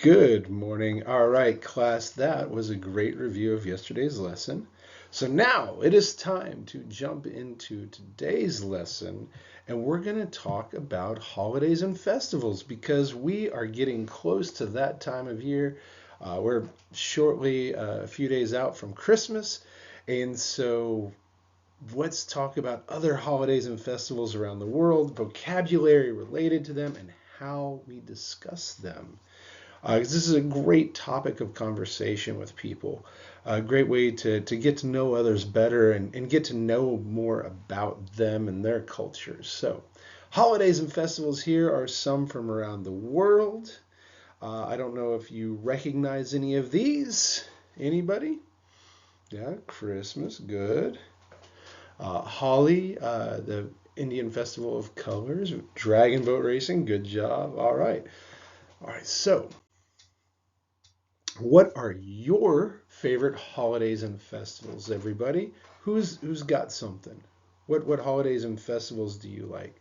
Good morning. All right, class, that was a great review of yesterday's lesson. So now it is time to jump into today's lesson, and we're going to talk about holidays and festivals because we are getting close to that time of year. We're shortly a few days out from Christmas, and so let's talk about other holidays and festivals around the world, vocabulary related to them, and how we discuss them. 'Cause this is a great topic of conversation with people, a great way to get to know others better and get to know more about them and their cultures. So, holidays and festivals here are some from around the world. I don't know if you recognize any of these. Anybody? Yeah, Christmas, good. Holi, the Indian Festival of Colors, Dragon Boat Racing, good job. All right. All right, so what are your favorite holidays and festivals, everybody? Who's got something? What holidays and festivals do you like?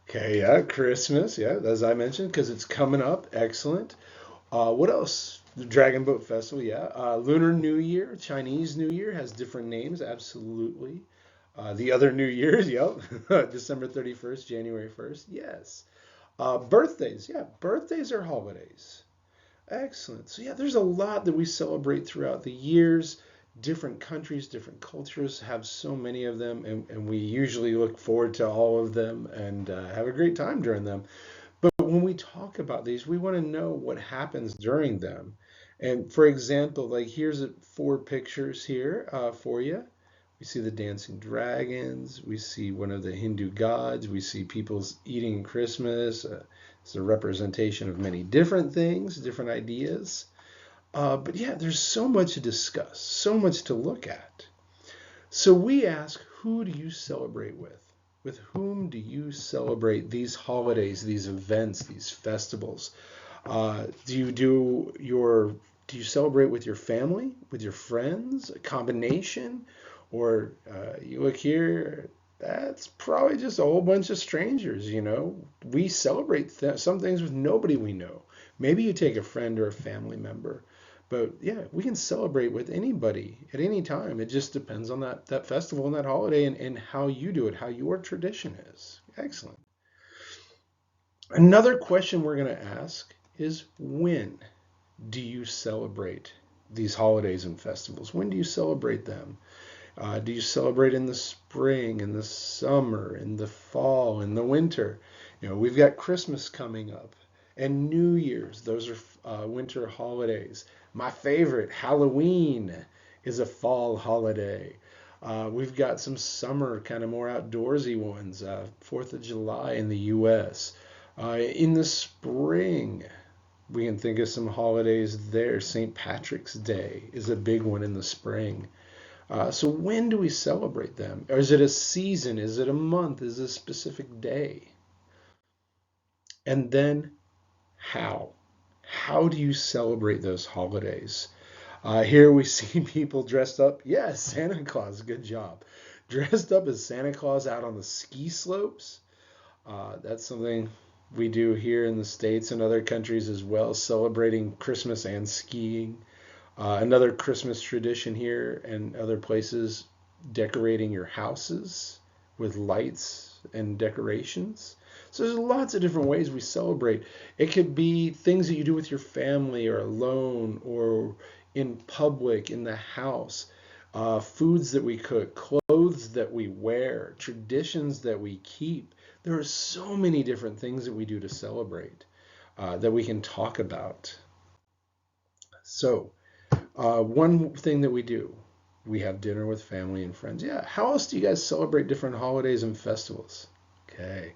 Okay, yeah, Christmas, yeah, as I mentioned, because it's coming up. Excellent. What else? The Dragon Boat Festival, yeah. Lunar New Year, Chinese New Year has different names, absolutely. The other New Year's, yep. December 31st, January 1st, yes. Birthdays, yeah, birthdays are holidays. Excellent. So yeah, there's a lot that we celebrate throughout the years. Different countries, different cultures have so many of them, and we usually look forward to all of them and have a great time during them. But when we talk about these, we want to know what happens during them. And for example, like here's four pictures here for you. We see the dancing dragons. We see one of the Hindu gods. We see people eating Christmas. It's a representation of many different things, different ideas. But yeah, there's so much to discuss, so much to look at. So we ask, who do you celebrate with? With whom do you celebrate these holidays, these events, these festivals? Do you celebrate with your family, with your friends, a combination, or you look here? That's probably just a whole bunch of strangers. We celebrate some things with nobody we know. Maybe you take a friend or a family member, but yeah, we can celebrate with anybody at any time. It just depends on that festival and that holiday and how you do it, how your tradition is. Excellent. Another question we're going to ask is, when do you celebrate these holidays and festivals? When do you celebrate them? Do you celebrate in the spring, in the summer, in the fall, in the winter? We've got Christmas coming up and New Year's. Those are winter holidays. My favorite, Halloween, is a fall holiday. We've got some summer, kind of more outdoorsy ones. 4th of July in the U.S. In the spring, we can think of some holidays there. St. Patrick's Day is a big one in the spring. So when do we celebrate them? Or is it a season? Is it a month? Is it a specific day? And then how? How do you celebrate those holidays? Here we see people dressed up. Yes, Santa Claus, good job. Dressed up as Santa Claus out on the ski slopes. That's something we do here in the States and other countries as well, celebrating Christmas and skiing. Another Christmas tradition here and other places, decorating your houses with lights and decorations. So there's lots of different ways we celebrate. It could be things that you do with your family or alone or in public, in the house, foods that we cook, clothes that we wear, traditions that we keep. There are so many different things that we do to celebrate that we can talk about. So, one thing that we do, we have dinner with family and friends. Yeah, how else do you guys celebrate different holidays and festivals? Okay,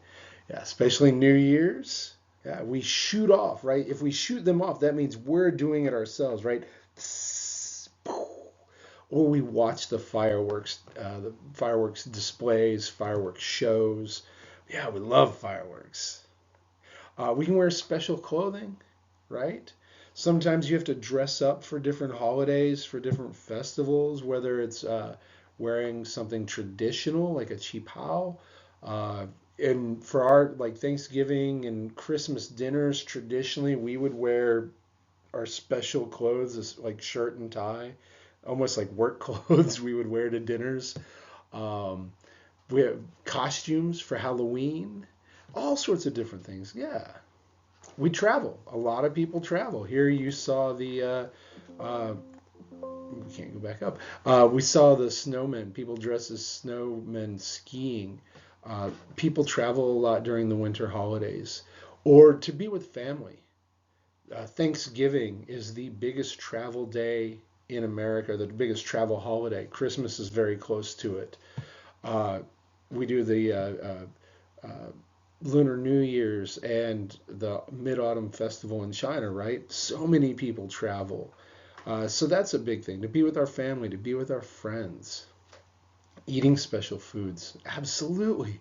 yeah, especially New Year's. Yeah, we shoot off, right? If we shoot them off, that means we're doing it ourselves, right? Or we watch the fireworks displays, fireworks shows. Yeah, we love fireworks. We can wear special clothing, right? Sometimes you have to dress up for different holidays, for different festivals, whether it's wearing something traditional like a qipao, And for our like Thanksgiving and Christmas dinners, traditionally we would wear our special clothes, like shirt and tie, almost like work clothes we would wear to dinners. Um, we have costumes for Halloween, all sorts of different things. Yeah, we travel. A lot of people travel. Here you saw we can't go back up. We saw the snowmen, people dressed as snowmen skiing. People travel a lot during the winter holidays or to be with family. Thanksgiving is the biggest travel day in America, the biggest travel holiday. Christmas is very close to it. Uh, we do the Lunar New Year's and the Mid Autumn Festival in China, right? So many people travel. So that's a big thing to be with our family, to be with our friends, eating special foods. Absolutely,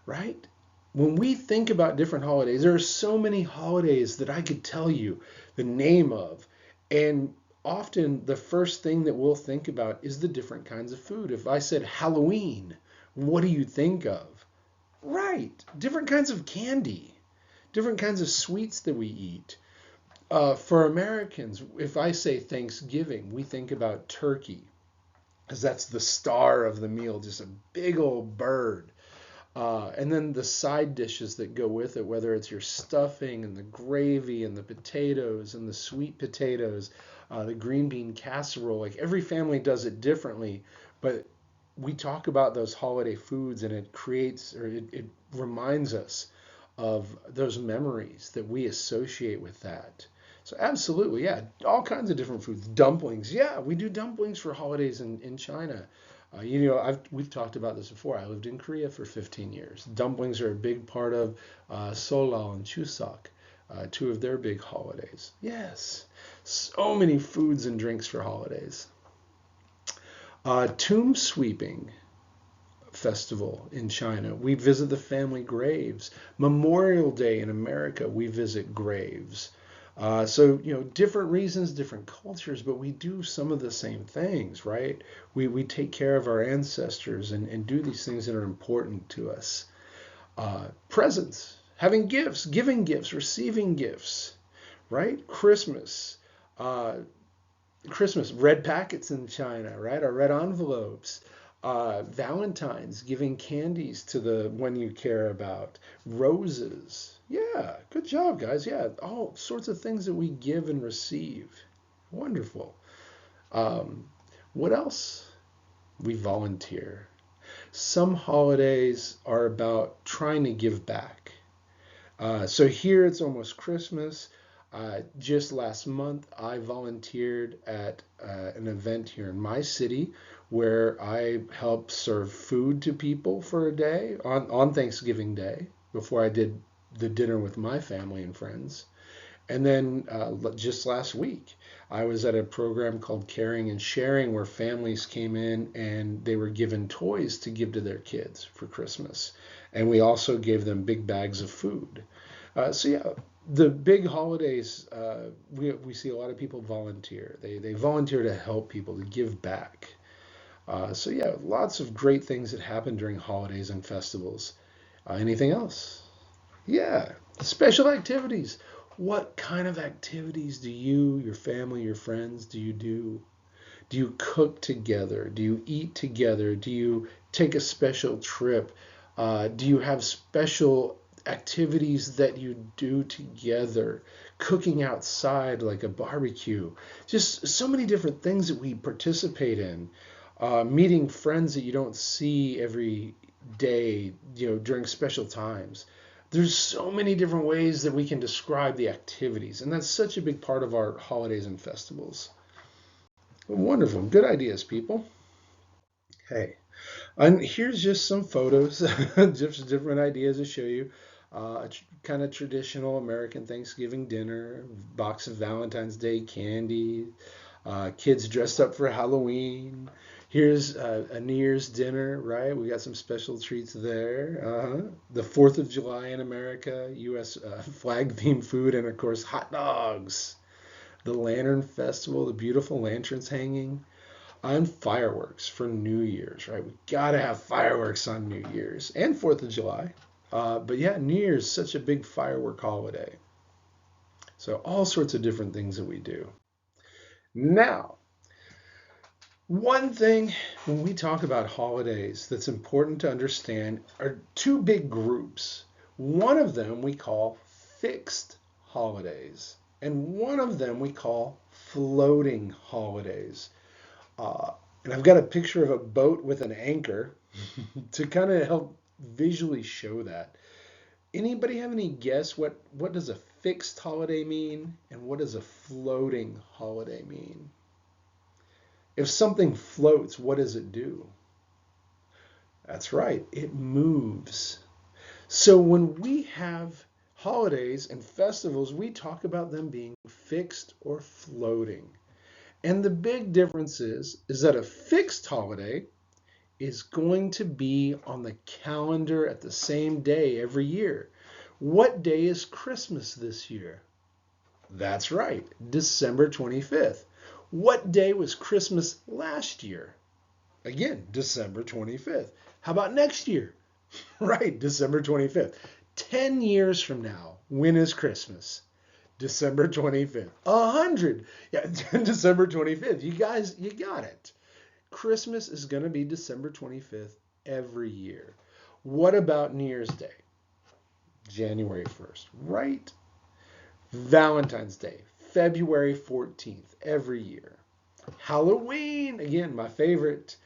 right? When we think about different holidays, there are so many holidays that I could tell you the name of. And often the first thing that we'll think about is the different kinds of food. If I said Halloween, what do you think of? Right, different kinds of candy, different kinds of sweets that we eat. For Americans, if I say Thanksgiving, we think about turkey, because that's the star of the meal, just a big old bird. And then the side dishes that go with it, whether it's your stuffing and the gravy and the potatoes and the sweet potatoes, the green bean casserole. Like every family does it differently, but we talk about those holiday foods and it creates or it reminds us of those memories that we associate with that. So absolutely, yeah, all kinds of different foods. Dumplings, yeah, we do dumplings for holidays in China. We've talked about this before. I lived in Korea for 15 years. Dumplings are a big part of Solal and Chuseok, two of their big holidays. Yes, so many foods and drinks for holidays. Tomb sweeping festival in China. We visit the family graves. Memorial Day in America, we visit graves. Different reasons, different cultures, but we do some of the same things, right? We take care of our ancestors and do these things that are important to us. Presents, having gifts, giving gifts, receiving gifts, right? Uh, Christmas, red packets in China, right? Our red envelopes. Valentine's, giving candies to the one you care about. Roses. Yeah, good job, guys. Yeah, all sorts of things that we give and receive. Wonderful. Um, what else? We volunteer. Some holidays are about trying to give back. So here it's almost Christmas. Just last month, I volunteered at an event here in my city where I helped serve food to people for a day on Thanksgiving Day before I did the dinner with my family and friends. And then just last week, I was at a program called Caring and Sharing where families came in and they were given toys to give to their kids for Christmas. And we also gave them big bags of food. Yeah, the big holidays, we see a lot of people volunteer. They volunteer to help people, to give back. Yeah, lots of great things that happen during holidays and festivals. Anything else? Yeah, special activities. What kind of activities do you, your family, your friends, do you do? Do you cook together? Do you eat together? Do you take a special trip? Do you have special activities that you do together? Cooking outside like a barbecue. Just so many different things that we participate in. Meeting friends that you don't see every day, during special times. There's so many different ways that we can describe the activities, and that's such a big part of our holidays and festivals. Wonderful. Good ideas, people. Hey, and here's just some photos, just different ideas to show you. Kind of traditional American Thanksgiving dinner, box of Valentine's Day candy, kids dressed up for Halloween. Here's a New Year's dinner, right? We got some special treats there. The 4th of July in America, U.S. Flag themed food, and of course, hot dogs. The Lantern Festival, the beautiful lanterns hanging on fireworks for New Year's, right? We gotta have fireworks on New Year's and 4th of July. But yeah, New Year's is such a big firework holiday. So all sorts of different things that we do. Now, one thing when we talk about holidays that's important to understand are two big groups. One of them we call fixed holidays, and one of them we call floating holidays. Uh, and I've got a picture of a boat with an anchor to kind of help visually show that. Anybody have any guess what does a fixed holiday mean and what does a floating holiday mean? If something floats, what does it do? That's right, it moves. So when we have holidays and festivals, we talk about them being fixed or floating. And the big difference is that a fixed holiday is going to be on the calendar at the same day every year. What day is Christmas this year? That's right, December 25th. What day was Christmas last year? Again, December 25th. How about next year? Right, December 25th. 10 years from now, when is Christmas? December 25th. 100. Yeah, December 25th. You guys, you got it. Christmas is going to be December 25th every year. What about New Year's Day? January 1st, right? Valentine's Day, February 14th every year. Halloween, again, my favorite,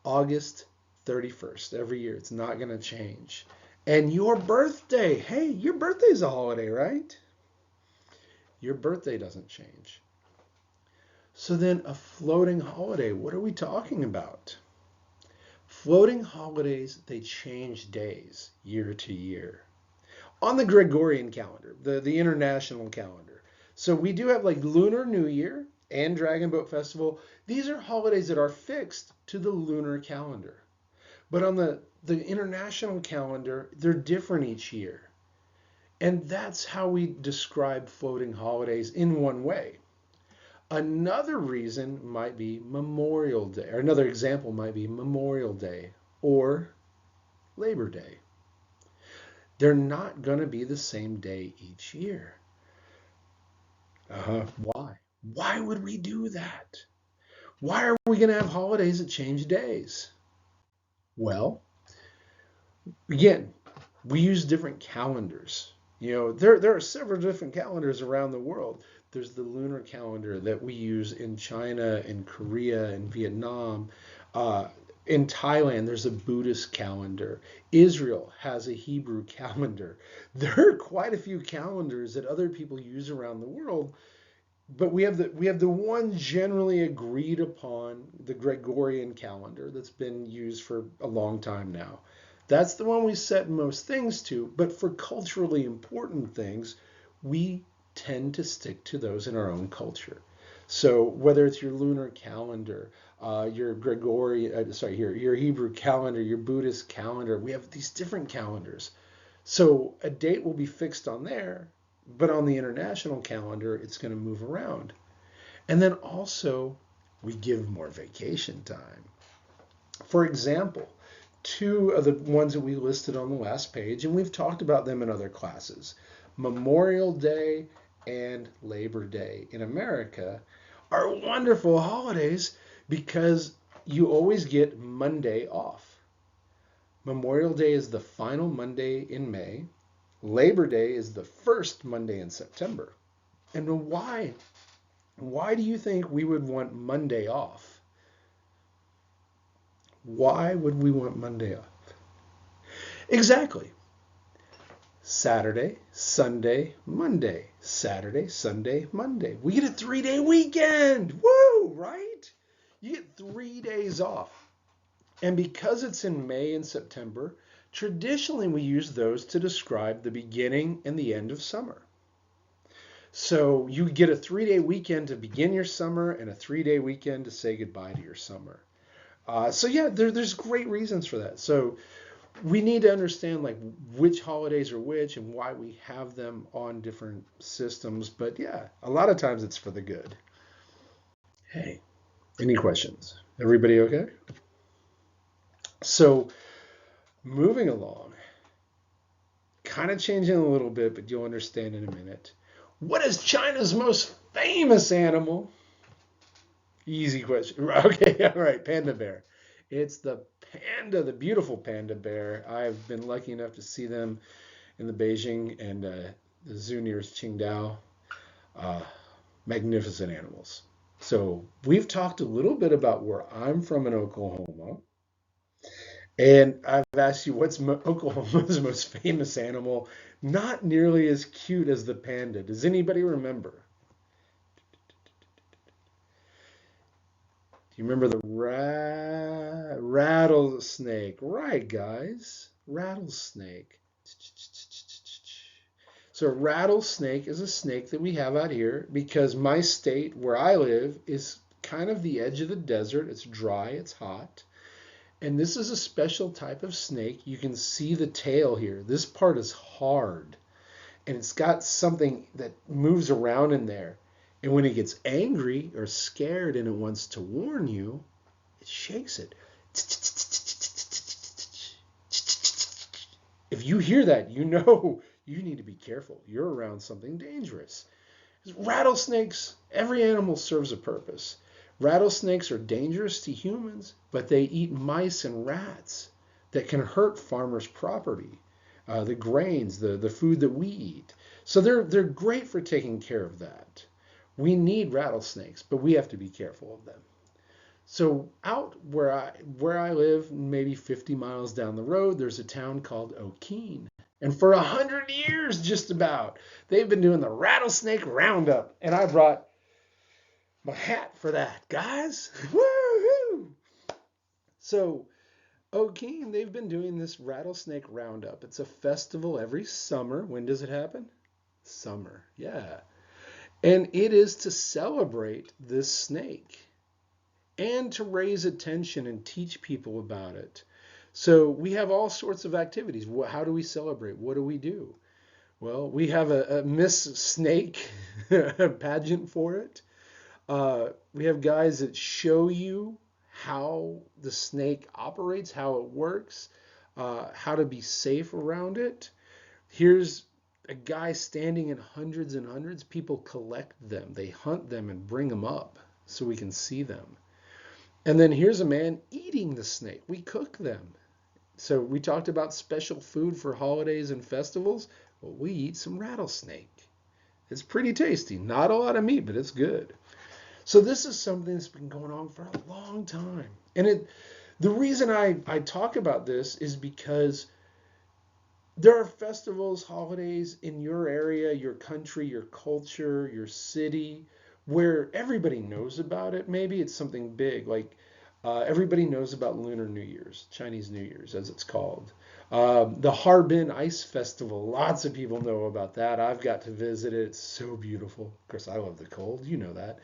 August 31st every year. It's not going to change. And your birthday, hey, your birthday's a holiday, right? Your birthday doesn't change. So then a floating holiday, what are we talking about? Floating holidays, they change days year to year. On the Gregorian calendar, the international calendar. So we do have like Lunar New Year and Dragon Boat Festival. These are holidays that are fixed to the lunar calendar. But on the international calendar, they're different each year. And that's how we describe floating holidays in one way. Another reason might be Memorial Day, or another example might be Memorial Day or Labor Day. They're not going to be the same day each year. Why? Why would we do that? Why are we going to have holidays that change days? Well, again, we use different calendars. You know, there are several different calendars around the world. There's the lunar calendar that we use in China, in Korea, in Vietnam. In Thailand, there's a Buddhist calendar. Israel has a Hebrew calendar. There are quite a few calendars that other people use around the world, but we have the one generally agreed upon, the Gregorian calendar that's been used for a long time now. That's the one we set most things to, but for culturally important things, we tend to stick to those in our own culture. So whether it's your lunar calendar, your Gregorian, your Hebrew calendar, your Buddhist calendar, we have these different calendars. So a date will be fixed on there, but on the international calendar, it's going to move around. And then also, we give more vacation time. For example, two of the ones that we listed on the last page, and we've talked about them in other classes, Memorial Day and Labor Day in America are wonderful holidays because you always get Monday off. Memorial Day is the final Monday in May. Labor Day is the first Monday in September. And why? Why do you think we would want Monday off? Why would we want Monday off? Exactly. Saturday, Sunday, Monday. Saturday, Sunday, Monday. We get a 3-day weekend. Woo, right? You get 3 days off. And because it's in May and September, traditionally we use those to describe the beginning and the end of summer. So you get a 3-day weekend to begin your summer and a 3-day weekend to say goodbye to your summer. So yeah, there's great reasons for that. So we need to understand like which holidays are which and why we have them on different systems. But yeah, a lot of times it's for the good. Hey, any questions? Everybody okay? So moving along, kind of changing a little bit, but you'll understand in a minute. What is China's most famous animal? Easy question. Okay, all right, panda bear. It's the panda, the beautiful panda bear. I've been lucky enough to see them in the Beijing and the zoo near Qingdao. Uh, Magnificent animals. So we've talked a little bit about where I'm from in Oklahoma. And I've asked you what's Oklahoma's most famous animal? Not nearly as cute as the panda. Does anybody remember? Do you remember the rattlesnake? Right, guys. Rattlesnake. So a rattlesnake is a snake that we have out here because my state where I live is kind of the edge of the desert. It's dry, it's hot. And this is a special type of snake. You can see the tail here. This part is hard. And it's got something that moves around in there. And when it gets angry or scared and it wants to warn you, it shakes it. If you hear that, you know you need to be careful. You're around something dangerous. Rattlesnakes, every animal serves a purpose. Rattlesnakes are dangerous to humans, but they eat mice and rats that can hurt farmers' property, the grains, the food that we eat. So they're great for taking care of that. We need rattlesnakes, but we have to be careful of them. So out where I live, maybe 50 miles down the road, there's a town called Okeen. And for 100 years, just about, they've been doing the rattlesnake roundup. And I brought my hat for that, guys. Woohoo! So Okeen, they've been doing this rattlesnake roundup. It's a festival every summer. When does it happen? Summer, yeah. And it is to celebrate this snake and to raise attention and teach people about it. So we have all sorts of activities. How do we celebrate? What do we do? Well, we have a Miss Snake pageant for it. We have guys that show you how the snake operates, how it works, how to be safe around it. Here's a guy standing in hundreds and hundreds. People collect them. They hunt them and bring them up so we can see them. And then here's a man eating the snake. We cook them. So we talked about special food for holidays and festivals. Well, we eat some rattlesnake. It's pretty tasty. Not a lot of meat, but it's good. So this is something that's been going on for a long time. And the reason I talk about this is because there are festivals, holidays in your area, your country, your culture, your city, where everybody knows about it. Maybe it's something big, like everybody knows about Lunar New Year's, Chinese New Year's, as it's called. The Harbin Ice Festival, lots of people know about that. I've got to visit it. It's so beautiful. Of course, I love the cold. You know that.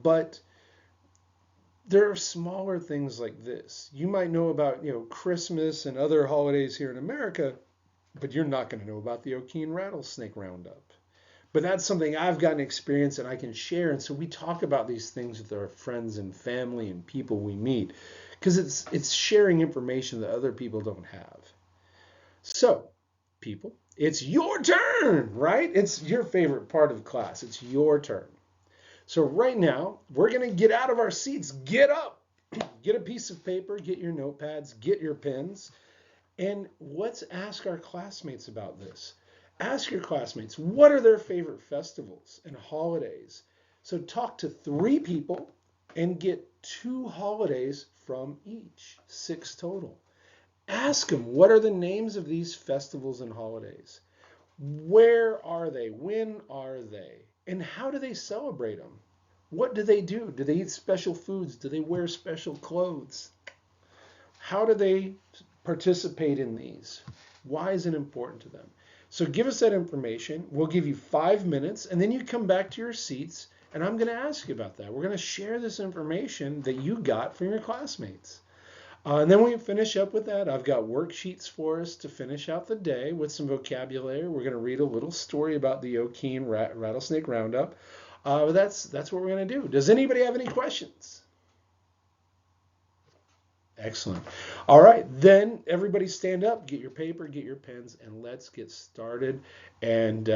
But there are smaller things like this. You might know about, Christmas and other holidays here in America, but you're not going to know about the Okeen Rattlesnake Roundup. But that's something I've gotten experience and I can share. And so we talk about these things with our friends and family and people we meet because it's sharing information that other people don't have. So, people, it's your turn, right? It's your favorite part of class. It's your turn. So right now, we're going to get out of our seats, get up, get a piece of paper, get your notepads, get your pens, and let's ask our classmates about this. Ask your classmates, what are their favorite festivals and holidays? So talk to 3 people and get 2 holidays from each, 6 total. Ask them, what are the names of these festivals and holidays? Where are they? When are they? And how do they celebrate them? What do they do? Do they eat special foods? Do they wear special clothes? How do they participate in these? Why is it important to them? So give us that information. We'll give you 5 minutes, and then you come back to your seats, and I'm going to ask you about that. We're going to share this information that you got from your classmates. And then we finish up with that. I've got worksheets for us to finish out the day with some vocabulary. We're going to read a little story about the Okeen Rattlesnake Roundup. That's what we're going to do. Does anybody have any questions? Excellent. All right, then everybody stand up, get your paper, get your pens, and let's get started. And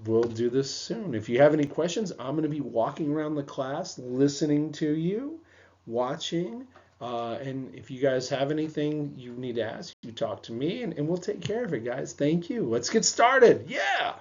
we'll do this soon. If you have any questions, I'm going to be walking around the class, listening to you, watching. And if you guys have anything you need to ask, you talk to me, and we'll take care of it, guys. Thank you. Let's get started. Yeah.